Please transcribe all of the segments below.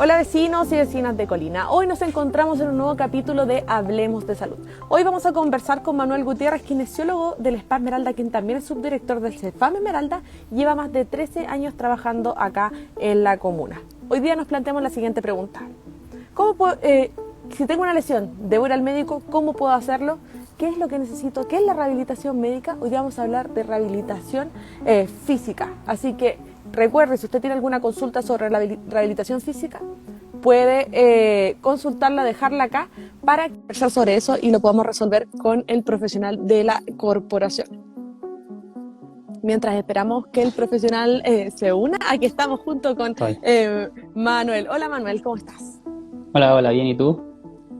Hola vecinos y vecinas de Colina. Hoy nos encontramos en un nuevo capítulo de Hablemos de Salud. Hoy vamos a conversar con Manuel Gutiérrez, kinesiólogo del Spa Esmeralda, quien también es subdirector del CEFAM Esmeralda, lleva más de 13 años trabajando acá en la comuna. Hoy día nos planteamos la siguiente pregunta. Si tengo una lesión, ¿debo ir al médico? ¿Cómo puedo hacerlo? ¿Qué es lo que necesito? ¿Qué es la rehabilitación médica? Hoy día vamos a hablar de rehabilitación física. Así que recuerde, si usted tiene alguna consulta sobre la rehabilitación física, puede consultarla, dejarla acá para conversar sobre eso y lo podamos resolver con el profesional de la corporación. Mientras esperamos que el profesional se una, aquí estamos junto con Manuel. Hola Manuel, ¿cómo estás? Hola, bien, ¿y tú?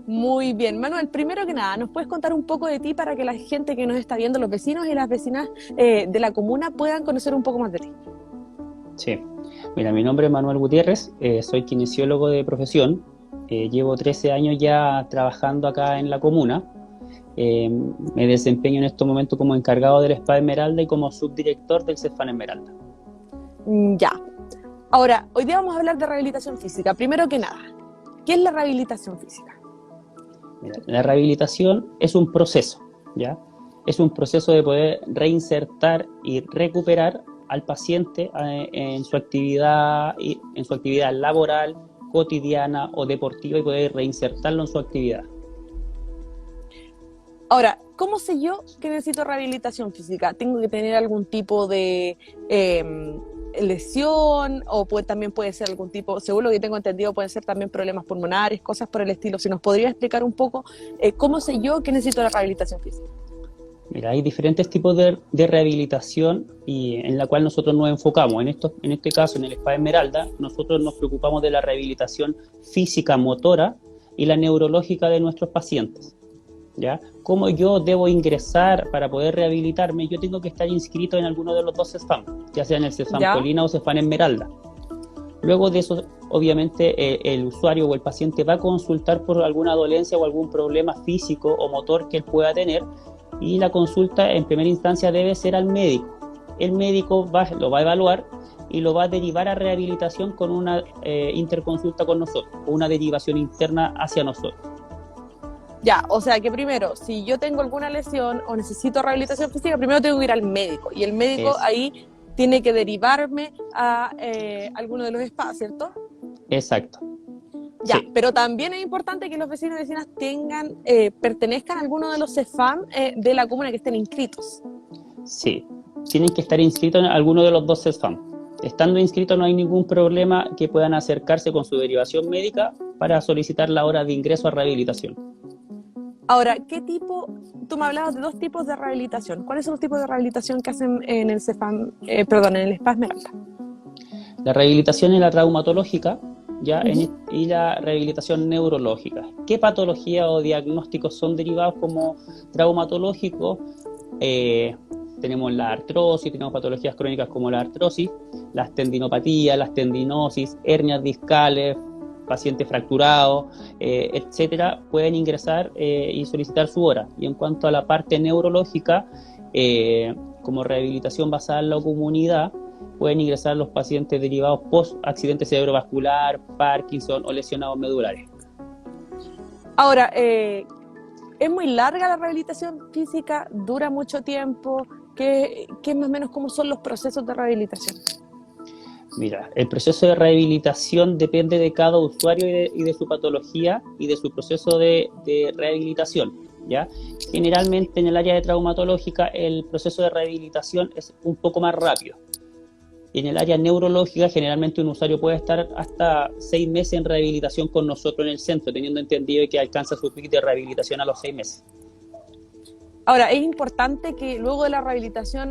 Muy bien. Manuel, primero que nada, ¿nos puedes contar un poco de ti para que la gente que nos está viendo, los vecinos y las vecinas de la comuna, puedan conocer un poco más de ti? Sí, mira, mi nombre es Manuel Gutiérrez, soy kinesiólogo de profesión, llevo 13 años ya trabajando acá en la comuna, me desempeño en estos momentos como encargado del Spa Esmeralda y como subdirector del CEFAM Esmeralda. Ya. Ahora, hoy día vamos a hablar de rehabilitación física. Primero que nada, ¿qué es la rehabilitación física? Mira, la rehabilitación es un proceso, ¿ya? Es un proceso de poder reinsertar y recuperar al paciente en su actividad laboral, cotidiana o deportiva y poder reinsertarlo en su actividad. Ahora, ¿cómo sé yo que necesito rehabilitación física? ¿Tengo que tener algún tipo de lesión o también puede ser algún tipo, según lo que tengo entendido, pueden ser también problemas pulmonares, cosas por el estilo? Si nos podría explicar un poco cómo sé yo que necesito la rehabilitación física. Mira, hay diferentes tipos de rehabilitación y en la cual nosotros nos enfocamos. En este caso, en el Spa Esmeralda, nosotros nos preocupamos de la rehabilitación física, motora y la neurológica de nuestros pacientes, ¿ya? ¿Cómo yo debo ingresar para poder rehabilitarme? Yo tengo que estar inscrito en alguno de los dos CEFAM, ya sea en el CEFAM Colina o CEFAM Esmeralda. Luego de eso, obviamente, el usuario o el paciente va a consultar por alguna dolencia o algún problema físico o motor que él pueda tener, y la consulta en primera instancia debe ser al médico. El médico lo va a evaluar y lo va a derivar a rehabilitación con una interconsulta con nosotros, o una derivación interna hacia nosotros. Ya, o sea que primero, si yo tengo alguna lesión o necesito rehabilitación física, primero tengo que ir al médico, y el médico ahí tiene que derivarme a alguno de los spas, ¿cierto? Exacto. Ya, sí. Pero también es importante que los vecinos y vecinas pertenezcan a alguno de los CEFAM de la comuna, que estén inscritos. Sí, tienen que estar inscritos en alguno de los dos CEFAM. Estando inscritos no hay ningún problema que puedan acercarse con su derivación médica para solicitar la hora de ingreso a rehabilitación. Ahora, tú me hablabas de dos tipos de rehabilitación. ¿Cuáles son los tipos de rehabilitación que hacen en el CEFAM, en el Spa Esmeralda? La rehabilitación es la traumatológica, y la rehabilitación neurológica. ¿Qué patología o diagnósticos son derivados como traumatológicos? Tenemos la artrosis, tenemos patologías crónicas como la artrosis, las tendinopatías, las tendinosis, hernias discales, pacientes fracturados, etcétera, pueden ingresar y solicitar su hora. Y en cuanto a la parte neurológica, como rehabilitación basada en la comunidad, pueden ingresar los pacientes derivados post-accidente cerebrovascular, Parkinson o lesionados medulares. Ahora, ¿es muy larga la rehabilitación física? ¿Dura mucho tiempo? ¿Qué más o menos cómo son los procesos de rehabilitación? Mira, el proceso de rehabilitación depende de cada usuario y de su patología y de su proceso de rehabilitación, ¿ya? Generalmente en el área de traumatológica el proceso de rehabilitación es un poco más rápido. En el área neurológica, generalmente un usuario puede estar hasta 6 meses en rehabilitación con nosotros en el centro, teniendo entendido que alcanza su pico de rehabilitación a los 6 meses. Ahora, es importante que luego de la rehabilitación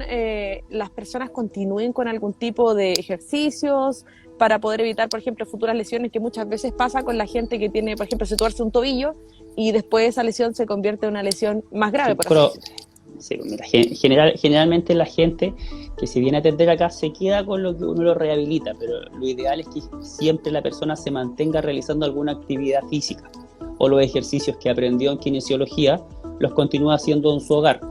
las personas continúen con algún tipo de ejercicios para poder evitar, por ejemplo, futuras lesiones, que muchas veces pasa con la gente que tiene, por ejemplo, se tuerce un tobillo y después esa lesión se convierte en una lesión más grave, por así decirlo. Sí, mira, generalmente la gente que se viene a atender acá se queda con lo que uno lo rehabilita, pero lo ideal es que siempre la persona se mantenga realizando alguna actividad física o los ejercicios que aprendió en kinesiología los continúa haciendo en su hogar,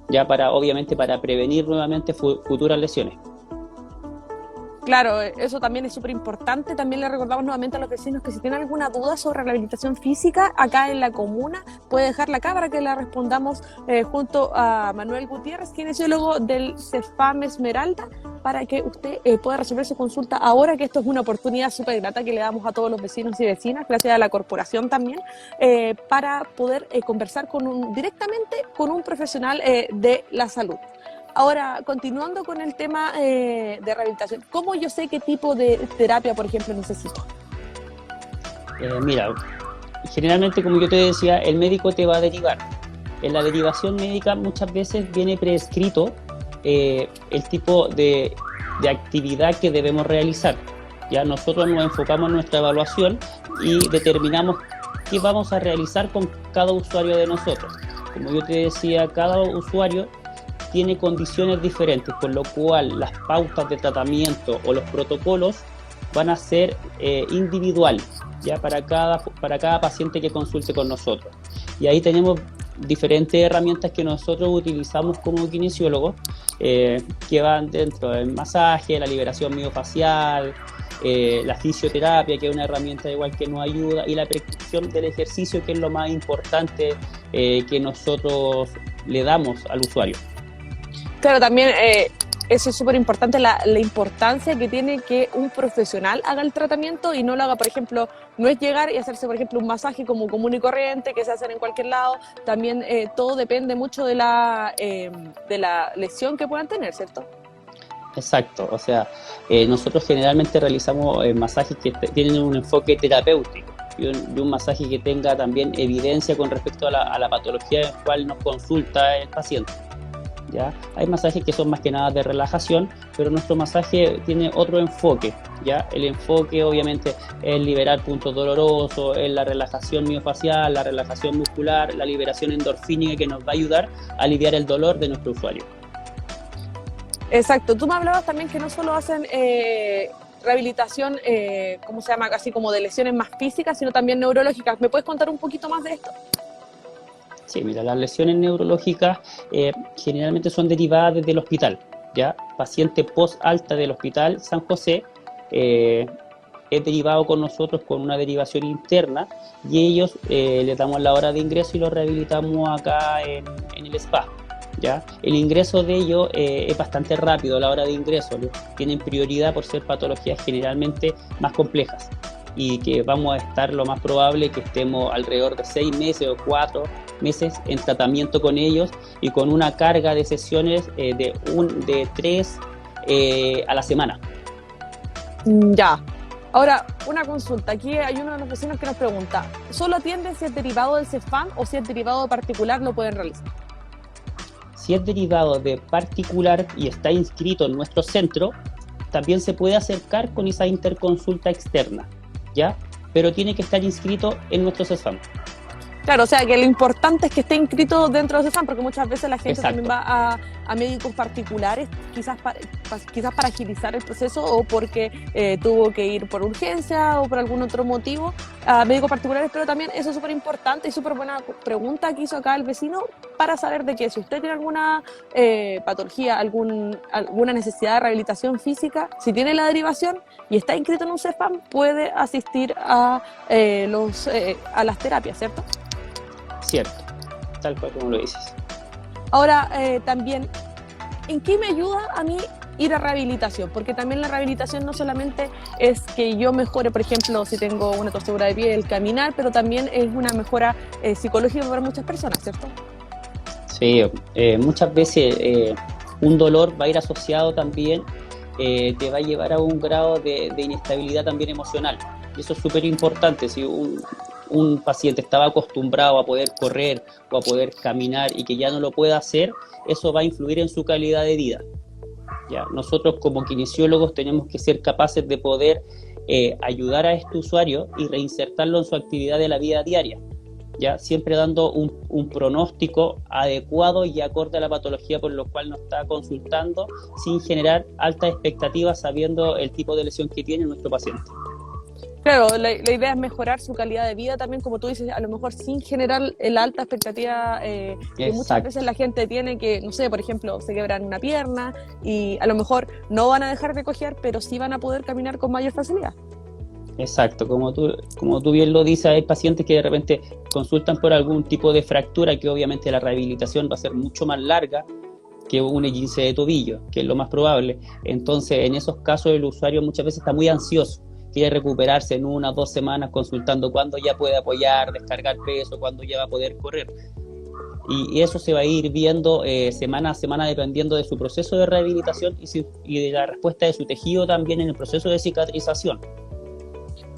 ya obviamente para prevenir nuevamente futuras lesiones. Claro, eso también es súper importante. También le recordamos nuevamente a los vecinos que si tienen alguna duda sobre rehabilitación física acá en la comuna, puede dejarla acá para que la respondamos junto a Manuel Gutiérrez, kinesiólogo del CEFAM Esmeralda, para que usted pueda resolver su consulta ahora, que esto es una oportunidad súper grata que le damos a todos los vecinos y vecinas, gracias a la corporación también, para poder conversar directamente con un profesional de la salud. Ahora, continuando con el tema de rehabilitación, ¿cómo yo sé qué tipo de terapia, por ejemplo, necesito? Mira, generalmente, como yo te decía, el médico te va a derivar. En la derivación médica muchas veces viene prescrito el tipo de actividad que debemos realizar. Ya nosotros nos enfocamos en nuestra evaluación y determinamos qué vamos a realizar con cada usuario de nosotros. Como yo te decía, cada usuario tiene condiciones diferentes, por lo cual las pautas de tratamiento o los protocolos van a ser individuales, ya para cada paciente que consulte con nosotros. Y ahí tenemos diferentes herramientas que nosotros utilizamos como kinesiólogos, que van dentro del masaje, la liberación miofacial, la fisioterapia, que es una herramienta igual que nos ayuda, y la prescripción del ejercicio, que es lo más importante que nosotros le damos al usuario. Claro, también eso es súper importante, la importancia que tiene que un profesional haga el tratamiento y no lo haga, por ejemplo, no es llegar y hacerse, por ejemplo, un masaje como común y corriente que se hacen en cualquier lado. También todo depende mucho de la lesión que puedan tener, ¿cierto? Exacto, o sea, nosotros generalmente realizamos masajes que tienen un enfoque terapéutico y un masaje que tenga también evidencia con respecto a la patología en la cual nos consulta el paciente. ¿Ya? Hay masajes que son más que nada de relajación, pero nuestro masaje tiene otro enfoque, ¿ya? El enfoque obviamente es liberar puntos dolorosos, es la relajación miofacial, la relajación muscular, la liberación endorfínica, que nos va a ayudar a aliviar el dolor de nuestro usuario. Exacto, tú me hablabas también que no solo hacen rehabilitación, ¿cómo se llama? Así como de lesiones más físicas, sino también neurológicas. ¿Me puedes contar un poquito más de esto? Sí, mira, las lesiones neurológicas generalmente son derivadas desde el hospital, ¿ya? Paciente post-alta del Hospital San José es derivado con nosotros con una derivación interna, y ellos les damos la hora de ingreso y los rehabilitamos acá en el spa, ¿ya? El ingreso de ellos es bastante rápido, la hora de ingreso. Tienen prioridad por ser patologías generalmente más complejas, y que vamos a estar, lo más probable que estemos alrededor de 6 meses o 4 meses en tratamiento con ellos, y con una carga de sesiones de 3 a la semana. Ya. Ahora, una consulta. Aquí hay uno de los vecinos que nos pregunta, ¿solo atienden si es derivado del CEFAM o si es derivado particular lo pueden realizar? Si es derivado de particular y está inscrito en nuestro centro, también se puede acercar con esa interconsulta externa, ¿ya? Pero tiene que estar inscrito en nuestro CEFAM. Claro, o sea que lo importante es que esté inscrito dentro de CEFAM, porque muchas veces la gente también va a médicos particulares, quizás para agilizar el proceso, o porque tuvo que ir por urgencia o por algún otro motivo a médicos particulares, pero también eso es súper importante y súper buena pregunta que hizo acá el vecino, para saber de que si usted tiene alguna patología, alguna necesidad de rehabilitación física, si tiene la derivación y está inscrito en un CEFAM, puede asistir a las terapias, ¿cierto? Cierto, tal cual como lo dices. Ahora, también, ¿en qué me ayuda a mí ir a rehabilitación? Porque también la rehabilitación no solamente es que yo mejore, por ejemplo, si tengo una torcedura de piel, caminar, pero también es una mejora psicológica para muchas personas, ¿cierto? Sí, muchas veces un dolor va a ir asociado también, te va a llevar a un grado de inestabilidad también emocional. Y eso es súper importante. Si un paciente estaba acostumbrado a poder correr o a poder caminar y que ya no lo pueda hacer, eso va a influir en su calidad de vida. ¿Ya? Nosotros como kinesiólogos tenemos que ser capaces de poder ayudar a este usuario y reinsertarlo en su actividad de la vida diaria, ¿ya? Siempre dando un pronóstico adecuado y acorde a la patología por lo cual nos está consultando, sin generar altas expectativas, sabiendo el tipo de lesión que tiene nuestro paciente. Claro, la idea es mejorar su calidad de vida también, como tú dices, a lo mejor sin generar la alta expectativa que muchas veces la gente tiene, que, no sé, por ejemplo, se quebran una pierna y a lo mejor no van a dejar de cojear, pero sí van a poder caminar con mayor facilidad. Exacto, como tú bien lo dices, hay pacientes que de repente consultan por algún tipo de fractura, que obviamente la rehabilitación va a ser mucho más larga que un esguince de tobillo, que es lo más probable. Entonces, en esos casos el usuario muchas veces está muy ansioso, quiere recuperarse en 1 o 2 semanas consultando cuándo ya puede apoyar, descargar peso, cuándo ya va a poder correr. Y eso se va a ir viendo semana a semana dependiendo de su proceso de rehabilitación y de la respuesta de su tejido también en el proceso de cicatrización.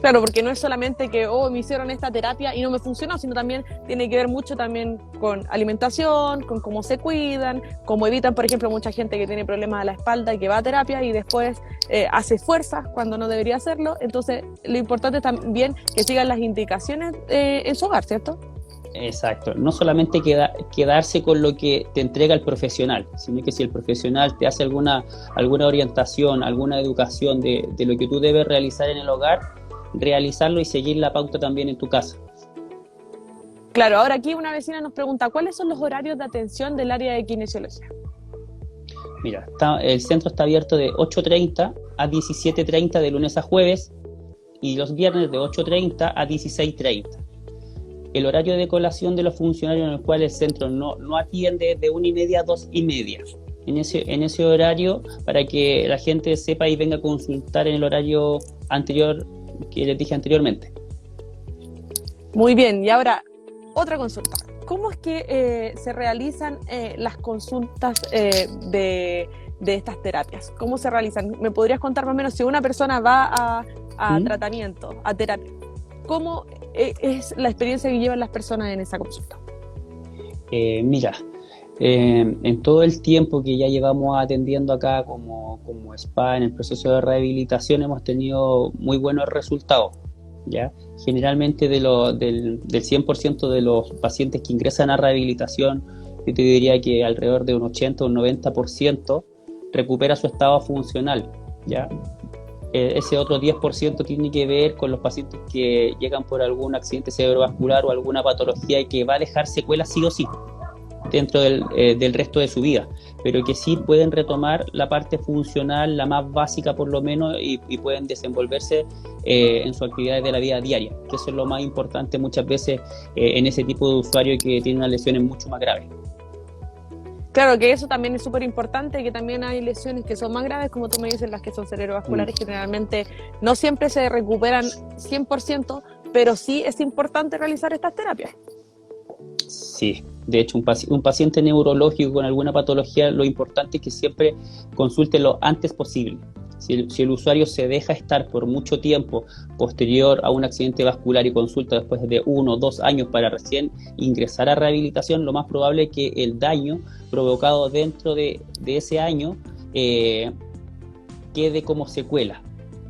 Claro, porque no es solamente que, me hicieron esta terapia y no me funcionó, sino también tiene que ver mucho también con alimentación, con cómo se cuidan, cómo evitan, por ejemplo, mucha gente que tiene problemas a la espalda y que va a terapia y después hace fuerza cuando no debería hacerlo. Entonces, lo importante es también que sigan las indicaciones en su hogar, ¿cierto? Exacto, no solamente quedarse con lo que te entrega el profesional, sino que si el profesional te hace alguna orientación, alguna educación de lo que tú debes realizar en el hogar, realizarlo y seguir la pauta también en tu casa. Claro, ahora aquí una vecina nos pregunta, ¿cuáles son los horarios de atención del área de kinesiología? Mira, el centro está abierto de 8:30 a 17:30 de lunes a jueves y los viernes de 8:30 a 16:30. El horario de colación de los funcionarios en el cual el centro no atiende de 1:30 a 2:30. En ese horario, para que la gente sepa y venga a consultar en el horario anterior que les dije anteriormente. Muy bien, y ahora otra consulta. ¿Cómo es que se realizan las consultas de estas terapias? ¿Cómo se realizan? ¿Me podrías contar más o menos si una persona va a tratamiento, a terapia? ¿Cómo es la experiencia que llevan las personas en esa consulta? Mira, en todo el tiempo que ya llevamos atendiendo acá como spa en el proceso de rehabilitación hemos tenido muy buenos resultados, ¿ya? Generalmente del 100% de los pacientes que ingresan a rehabilitación, yo te diría que alrededor de un 80 o un 90% recupera su estado funcional, ¿ya? Ese otro 10% tiene que ver con los pacientes que llegan por algún accidente cerebrovascular o alguna patología y que va a dejar secuelas sí o sí dentro del resto de su vida, pero que sí pueden retomar la parte funcional, la más básica por lo menos, y pueden desenvolverse en sus actividades de la vida diaria, que eso es lo más importante muchas veces en ese tipo de usuario que tiene unas lesiones mucho más graves. Claro, que eso también es súper importante, que también hay lesiones que son más graves, como tú me dices, las que son cerebrovasculares, generalmente no siempre se recuperan 100%, pero sí es importante realizar estas terapias. Sí, de hecho un paciente neurológico con alguna patología, lo importante es que siempre consulte lo antes posible. Si el usuario se deja estar por mucho tiempo posterior a un accidente vascular y consulta después de 1 o 2 años para recién ingresar a rehabilitación, lo más probable es que el daño provocado dentro de ese año quede como secuela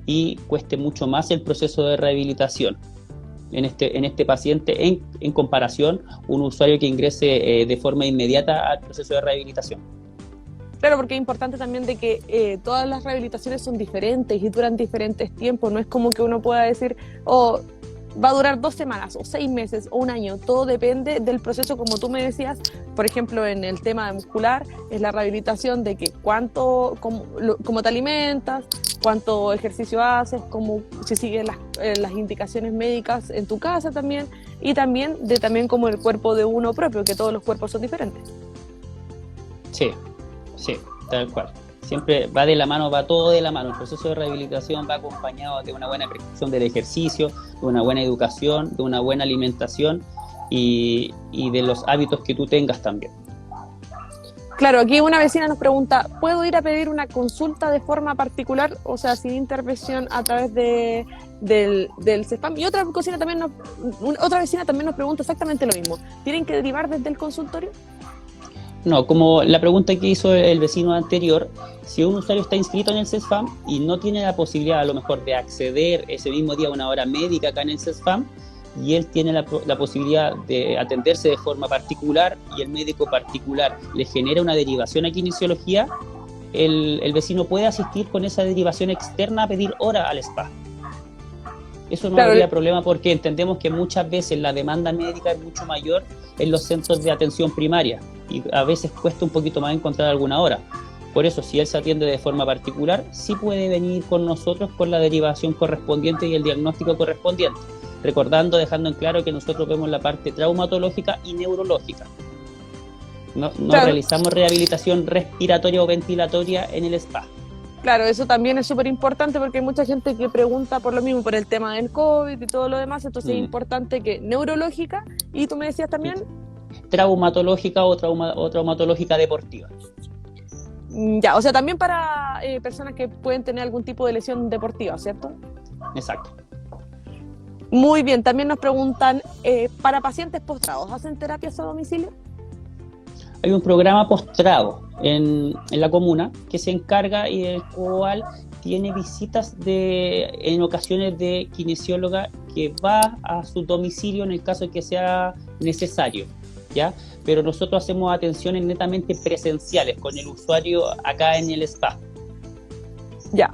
y cueste mucho más el proceso de rehabilitación en este paciente en comparación a un usuario que ingrese de forma inmediata al proceso de rehabilitación. Claro, porque es importante también de que todas las rehabilitaciones son diferentes y duran diferentes tiempos. No es como que uno pueda decir, va a durar 2 semanas o 6 meses o 1 año. Todo depende del proceso, como tú me decías. Por ejemplo, en el tema muscular es la rehabilitación de que cómo te alimentas, cuánto ejercicio haces, si sigues las indicaciones médicas en tu casa también, y también como el cuerpo de uno propio, que todos los cuerpos son diferentes. Sí, tal cual. Siempre va de la mano, va todo de la mano. El proceso de rehabilitación va acompañado de una buena prescripción del ejercicio, de una buena educación, de una buena alimentación y de los hábitos que tú tengas también. Claro, aquí una vecina nos pregunta, ¿puedo ir a pedir una consulta de forma particular, o sea, sin intervención a través del CESFAM? Y otra vecina también nos pregunta exactamente lo mismo. ¿Tienen que derivar desde el consultorio? No, como la pregunta que hizo el vecino anterior, si un usuario está inscrito en el CESFAM y no tiene la posibilidad a lo mejor de acceder ese mismo día a una hora médica acá en el CESFAM, y él tiene la posibilidad de atenderse de forma particular y el médico particular le genera una derivación a kinesiología, el vecino puede asistir con esa derivación externa a pedir hora al spa. Eso no Claro, habría problema porque entendemos que muchas veces la demanda médica es mucho mayor en los centros de atención primaria y a veces cuesta un poquito más encontrar alguna hora. Por eso, si él se atiende de forma particular, sí puede venir con nosotros con la derivación correspondiente y el diagnóstico correspondiente. Recordando, dejando en claro que nosotros vemos la parte traumatológica y neurológica. No claro. realizamos rehabilitación respiratoria o ventilatoria en el spa. Claro, eso también es súper importante porque hay mucha gente que pregunta por lo mismo, por el tema del COVID y todo lo demás, entonces es importante que neurológica, y tú me decías también... Traumatológica o traumatológica deportiva. Ya, o sea, también para personas que pueden tener algún tipo de lesión deportiva, ¿cierto? Exacto. Muy bien, también nos preguntan, para pacientes postrados, ¿hacen terapias a domicilio? Hay un programa postrado en la comuna que se encarga y el cual tiene visitas en ocasiones de kinesióloga que va a su domicilio en el caso de que sea necesario, ¿ya? Pero nosotros hacemos atenciones netamente presenciales con el usuario acá en el spa. Ya.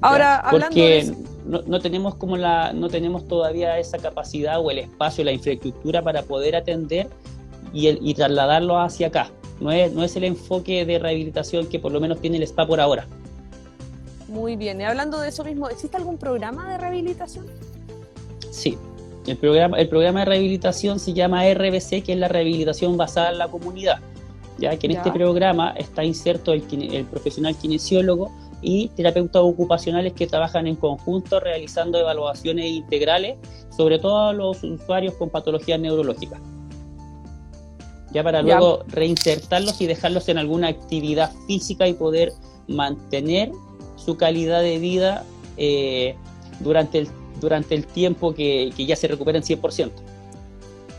Ahora, hablando de eso, no tenemos todavía esa capacidad o el espacio, la infraestructura para poder atender y trasladarlo hacia acá. No es el enfoque de rehabilitación que por lo menos tiene el spa por ahora. Muy bien. Y hablando de eso mismo, ¿existe algún programa de rehabilitación? Sí. El programa de rehabilitación se llama RBC, que es la rehabilitación basada en la comunidad. Ya que en este programa está inserto el profesional kinesiólogo y terapeutas ocupacionales que trabajan en conjunto realizando evaluaciones integrales, sobre todo a los usuarios con patologías neurológicas. Ya para luego reinsertarlos y dejarlos en alguna actividad física y poder mantener su calidad de vida durante el tiempo que ya se recuperen 100%.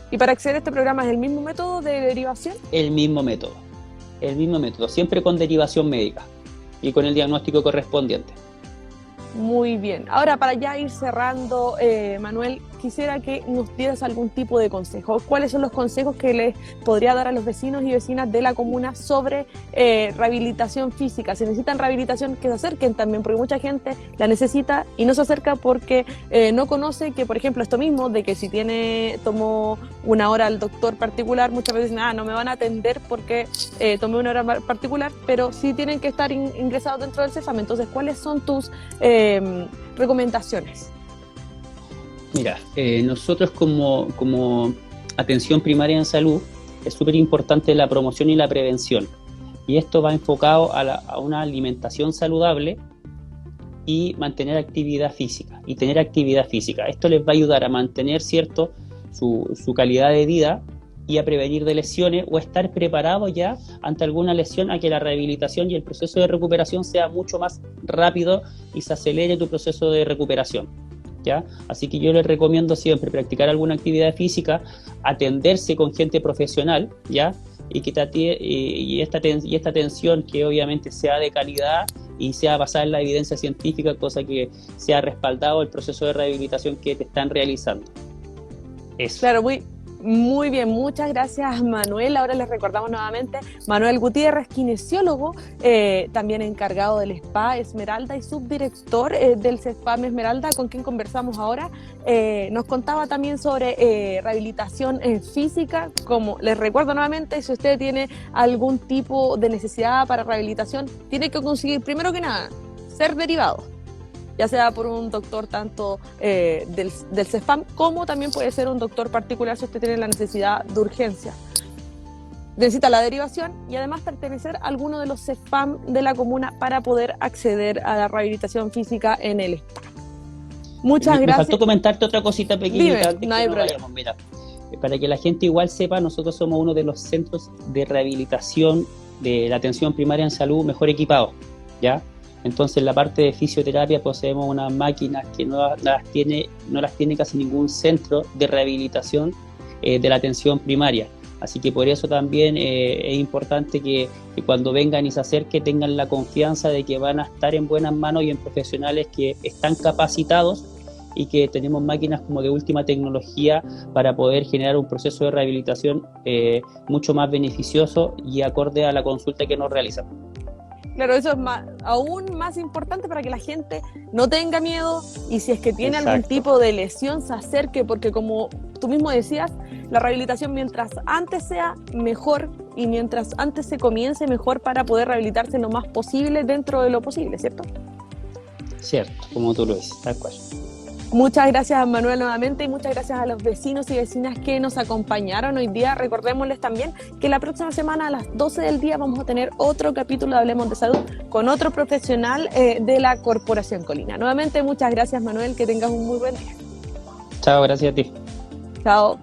¿Y para acceder a este programa es el mismo método de derivación? El mismo método, siempre con derivación médica y con el diagnóstico correspondiente. Muy bien. Ahora, para ya ir cerrando, Manuel, quisiera que nos dieras algún tipo de consejo. ¿Cuáles son los consejos que les podría dar a los vecinos y vecinas de la comuna sobre rehabilitación física? Si necesitan rehabilitación, que se acerquen también, porque mucha gente la necesita y no se acerca porque no conoce que, por ejemplo, esto mismo, de que si tomó una hora al doctor particular, muchas veces dicen, no me van a atender porque tomé una hora particular, pero sí tienen que estar ingresados dentro del CEFAM. Entonces, ¿cuáles son tus recomendaciones? Mira, nosotros como atención primaria en salud es súper importante la promoción y la prevención, y esto va enfocado a una alimentación saludable y mantener actividad física y tener actividad física. Esto les va a ayudar a mantener su calidad de vida y a prevenir de lesiones o estar preparado ya ante alguna lesión, a que la rehabilitación y el proceso de recuperación sea mucho más rápido y se acelere tu proceso de recuperación, ¿ya? Así que yo les recomiendo siempre practicar alguna actividad física, atenderse con gente profesional, ¿ya? Y esta atención que obviamente sea de calidad y sea basada en la evidencia científica, cosa que sea respaldado el proceso de rehabilitación que te están realizando. Eso. Claro, muy bien, muchas gracias, Manuel. Ahora les recordamos nuevamente, Manuel Gutiérrez, kinesiólogo, también encargado del Spa Esmeralda y subdirector del CEFAM Esmeralda, con quien conversamos ahora. Nos contaba también sobre rehabilitación física. Como les recuerdo nuevamente, si usted tiene algún tipo de necesidad para rehabilitación, tiene que conseguir, primero que nada, ser derivado, ya sea por un doctor tanto del CEFAM, como también puede ser un doctor particular si usted tiene la necesidad de urgencia. Necesita la derivación y además pertenecer a alguno de los CEFAM de la comuna para poder acceder a la rehabilitación física en el spa. Muchas gracias. Me faltó comentarte otra cosita pequeñita. Dime, no hay problema. Mira, para que la gente igual sepa, nosotros somos uno de los centros de rehabilitación de la atención primaria en salud mejor equipados, ¿ya? Entonces, en la parte de fisioterapia poseemos unas máquinas que no las tiene casi ningún centro de rehabilitación de la atención primaria. Así que por eso también es importante que cuando vengan y se acerquen tengan la confianza de que van a estar en buenas manos y en profesionales que están capacitados y que tenemos máquinas como de última tecnología para poder generar un proceso de rehabilitación mucho más beneficioso y acorde a la consulta que nos realizan. Claro, eso es aún más importante para que la gente no tenga miedo y si es que tiene algún tipo de lesión se acerque, porque como tú mismo decías, la rehabilitación mientras antes sea mejor y mientras antes se comience mejor para poder rehabilitarse lo más posible dentro de lo posible, ¿cierto? Cierto, como tú lo dices, tal cual. Muchas gracias, Manuel, nuevamente, y muchas gracias a los vecinos y vecinas que nos acompañaron hoy día. Recordémosles también que la próxima semana a las 12 del día vamos a tener otro capítulo de Hablemos de Salud con otro profesional de la Corporación Colina. Nuevamente, muchas gracias, Manuel, que tengas un muy buen día. Chao, gracias a ti. Chao.